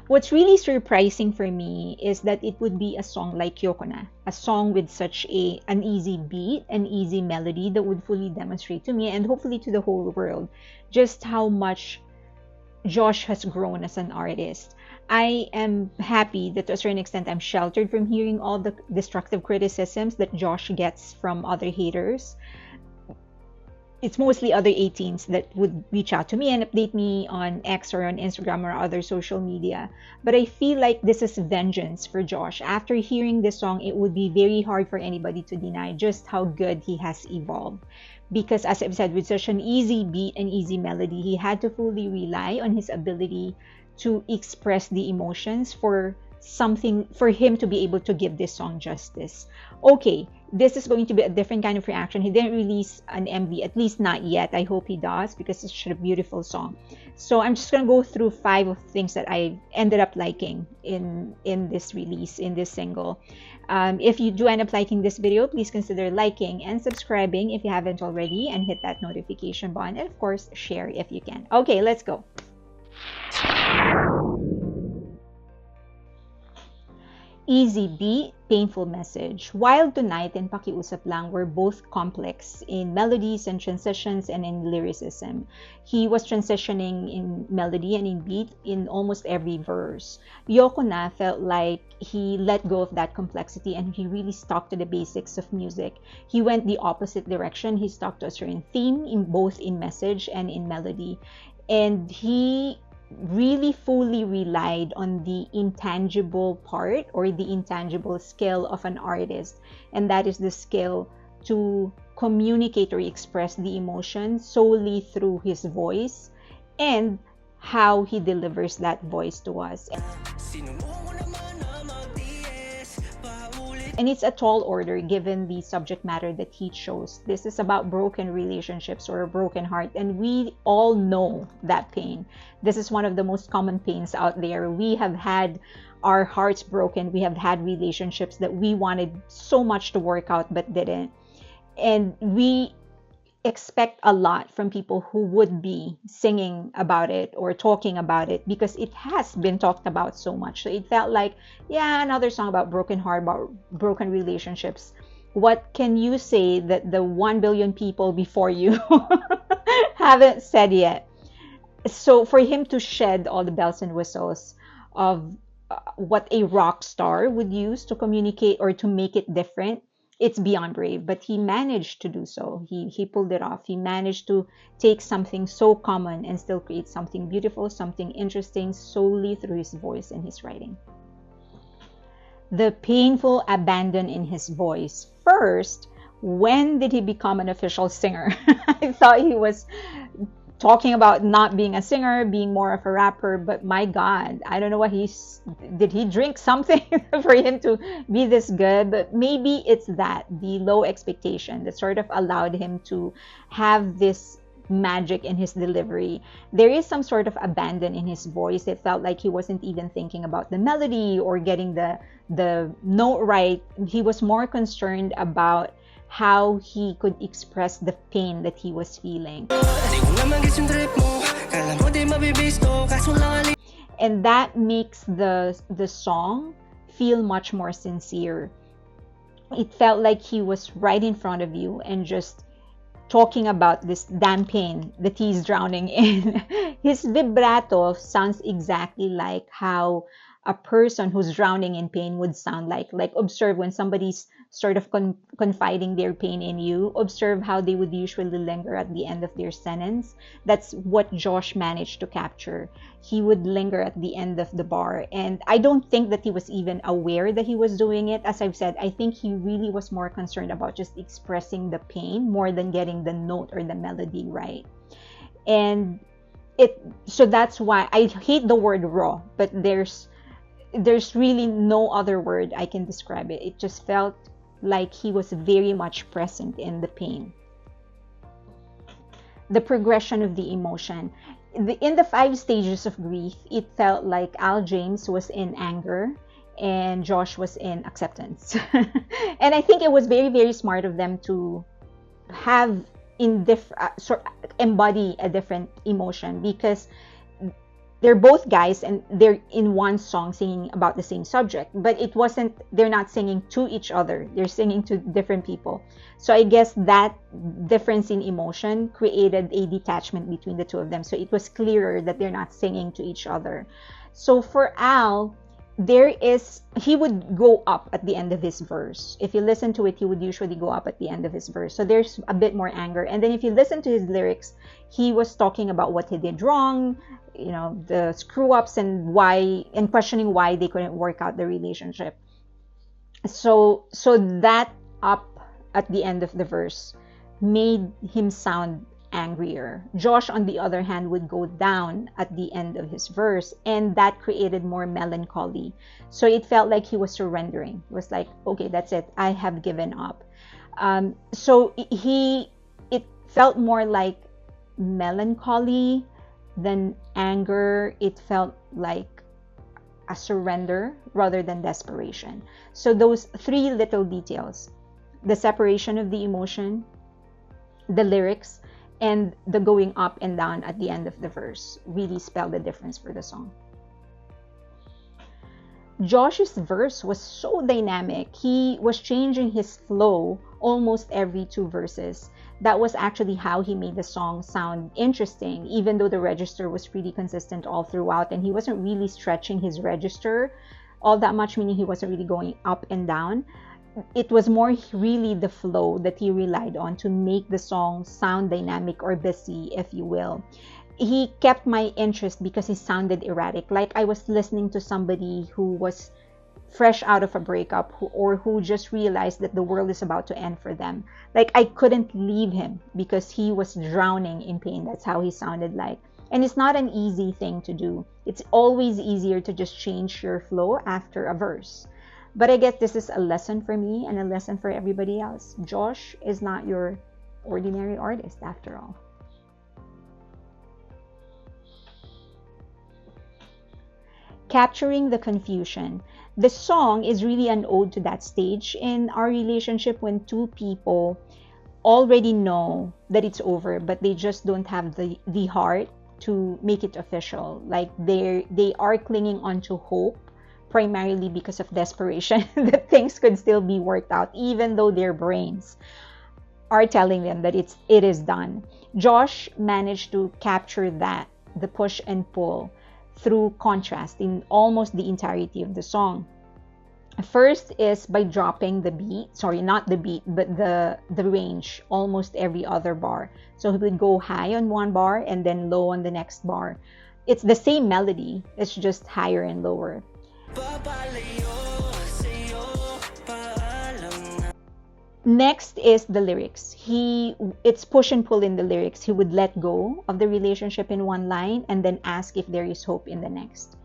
What's really surprising for me is that it would be a song like Yoko Na, a song with such an easy beat, an easy melody that would fully demonstrate to me and hopefully to the whole world just how much Josh has grown as an artist. I am happy that to a certain extent I'm sheltered from hearing all the destructive criticisms that Josh gets from other haters. It's mostly other 18s that would reach out to me and update me on X or on Instagram or other social media. But I feel like this is vengeance for Josh. After hearing this song, it would be very hard for anybody to deny just how good he has evolved. Because as I've said, with such an easy beat and easy melody, he had to fully rely on his ability to express the emotions for him to be able to give this song justice. Okay, this is going to be a different kind of reaction. He didn't release an MV, at least not yet. I hope he does because it's such a beautiful song. So I'm just gonna go through 5 of things that I ended up liking in this release, in this single. If you do end up liking this video, please consider liking and subscribing if you haven't already, and hit that notification button, and of course share if you can. Okay, let's go. Easy beat, painful message. Wild Tonight and Pakiusap Lang were both complex in melodies and transitions and in lyricism. He was transitioning in melody and in beat in almost every verse. Yoko Na felt like he let go of that complexity and he really stuck to the basics of music. He went the opposite direction. He stuck to a certain theme in both in message and in melody. And he really fully relied on the intangible part or the intangible skill of an artist, and that is the skill to communicate or express the emotion solely through his voice and how he delivers that voice to us. And it's a tall order given the subject matter that he chose. This is about broken relationships or a broken heart, and we all know that pain. This is one of the most common pains out there. We have had our hearts broken. We have had relationships that we wanted so much to work out but didn't. And we expect a lot from people who would be singing about it or talking about it because it has been talked about so much. So it felt like, yeah, another song about broken heart, about broken relationships. What can you say that the 1 billion people before you haven't said yet? So for him to shed all the bells and whistles of what a rock star would use to communicate or to make it different, it's beyond brave, but he managed to do so. He pulled it off. He managed to take something so common and still create something beautiful, something interesting solely through his voice and his writing. The painful abandon in his voice. First, when did he become an official singer? I thought he was talking about not being a singer, being more of a rapper, but my God, I don't know what did he drink something for him to be this good? But maybe it's that, the low expectation that sort of allowed him to have this magic in his delivery. There is some sort of abandon in his voice. It felt like he wasn't even thinking about the melody or getting the note right. He was more concerned about how he could express the pain that he was feeling. And that makes the song feel much more sincere. It felt like he was right in front of you and just talking about this damn pain that he's drowning in. His vibrato sounds exactly like how a person who's drowning in pain would sound like. Like, observe when somebody's sort of confiding their pain in you. Observe how they would usually linger at the end of their sentence. That's what Josh managed to capture. He would linger at the end of the bar. And I don't think that he was even aware that he was doing it. As I've said, I think he really was more concerned about just expressing the pain more than getting the note or the melody right. And so that's why I hate the word raw, but there's really no other word I can describe it. It just felt like he was very much present in the pain. The progression of the emotion. In the 5 stages of grief, it felt like Al James was in anger and Josh was in acceptance. And I think it was very, very smart of them to have embody a different emotion, because they're both guys and they're in one song singing about the same subject, but it wasn't, they're not singing to each other, they're singing to different people. So I guess that difference in emotion created a detachment between the two of them, so it was clearer that they're not singing to each other. So for Al, he would go up at the end of his verse. If you listen to it, he would usually go up at the end of his verse, so there's a bit more anger. And then if you listen to his lyrics, he was talking about what he did wrong, the screw ups, and questioning why they couldn't work out the relationship. So that up at the end of the verse made him sound angrier. Josh, on the other hand, would go down at the end of his verse, and that created more melancholy. So it felt like he was surrendering. It was like, okay, that's it, I have given up. So it felt more like melancholy than anger. It felt like a surrender rather than desperation. So those three little details, the separation of the emotion, the lyrics, and the going up and down at the end of the verse, really spelled the difference for the song. Josh's verse was so dynamic. He was changing his flow almost every two verses. That was actually how he made the song sound interesting, even though the register was pretty consistent all throughout, and he wasn't really stretching his register all that much, meaning he wasn't really going up and down. It was more really the flow that he relied on to make the song sound dynamic, or busy, if you will. He kept my interest because he sounded erratic, like I was listening to somebody who was fresh out of a breakup, or who just realized that the world is about to end for them. Like, I couldn't leave him because he was drowning in pain. That's how he sounded like. And it's not an easy thing to do. It's always easier to just change your flow after a verse. But I guess this is a lesson for me and a lesson for everybody else. Josh is not your ordinary artist after all. Capturing the confusion. The song is really an ode to that stage in our relationship when two people already know that it's over, but they just don't have the heart to make it official. Like they are clinging on to hope, primarily because of desperation that things could still be worked out, even though their brains are telling them that it is done. Josh managed to capture that, the push and pull, through contrast in almost the entirety of the song. First is by dropping the beat, sorry, not the beat, but the range almost every other bar. So he would go high on one bar and then low on the next bar. It's the same melody, it's just higher and lower. Next is the lyrics. It's push and pull in the lyrics. He would let go of the relationship in one line and then ask if there is hope in the next.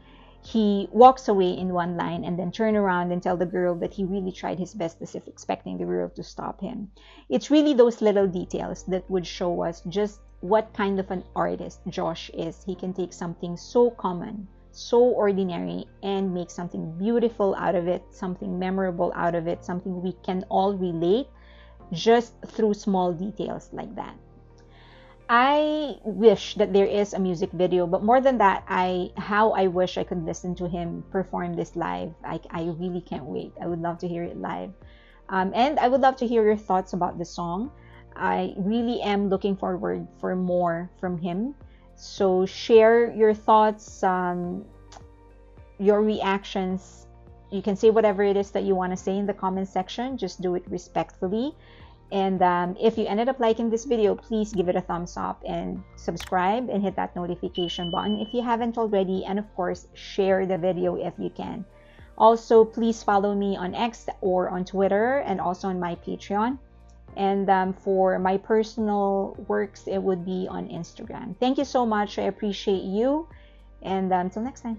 He walks away in one line and then turn around and tell the girl that he really tried his best, as if expecting the girl to stop him. It's really those little details that would show us just what kind of an artist Josh is. He can take something so common, so ordinary, and make something beautiful out of it, something memorable out of it, something we can all relate just through small details like that. I wish that there is a music video, but more than that, how I wish I could listen to him perform this live. I really can't wait. I would love to hear it live. And I would love to hear your thoughts about the song. I really am looking forward for more from him. So share your thoughts, your reactions. You can say whatever it is that you want to say in the comment section. Just do it respectfully. And if you ended up liking this video, please give it a thumbs up and subscribe and hit that notification button if you haven't already. And of course, share the video if you can. Also, please follow me on X or on Twitter, and also on my Patreon. And for my personal works, it would be on Instagram. Thank you so much. I appreciate you. And until next time.